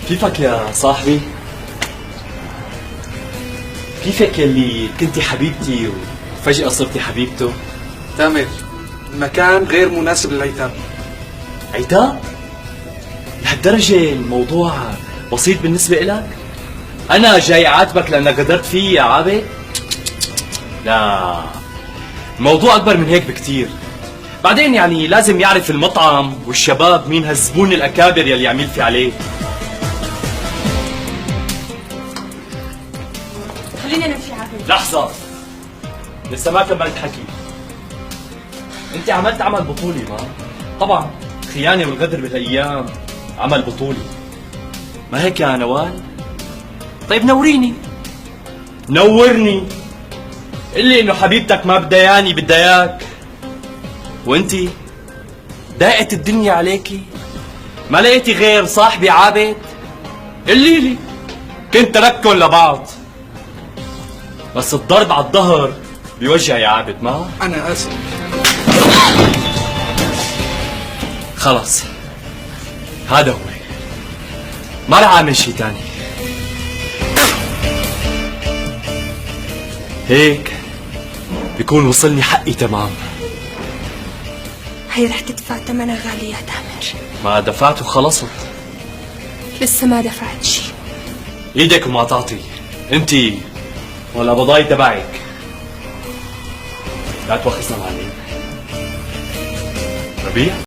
كيفك يا صاحبي؟ كيفك يلي كنتي حبيبتي وفجأة صرتي حبيبته؟ تامر، المكان غير مناسب للأيتام. عتاب؟ لهالدرجة الموضوع بسيط بالنسبة إلك؟ أنا جاي عاتبك لأنك غدرت فيي يا عابد؟ لا، الموضوع أكبر من هيك بكتير. بعدين يعني لازم يعرف المطعم والشباب مين هالزبون الأكابر يلي عم يلفي عليه. خلينا نمشي عابد. لحظة، لسه ما كملت حكي. انت عملت عمل بطولي، ما طبعا خيانة والغدر بهالايام عمل بطولي، ما هيك يا نوال؟ طيب نوريني، نورني، قلي انه حبيبتك ما بدها ياني بدها ياك، وانتي ضاقت الدنيا عليكي، ما لقيتي غير صاحبي عابد؟ قلي لي، كنت ترككن لبعض، بس الضرب على الظهر بيوجع يا عابد، ما؟ أنا آسف. خلص، هذا هو، ما رح اعمل شي تاني. هيك بيكون وصلني حقي تمام. هي رح تدفع ثمنها غالي يا تامر. ما دفعت وخلصت. لسه ما دفعت شي. ايدك وما تعطي، انتي ولا بضاي تبعك. لا توخصنا معلم. ربيع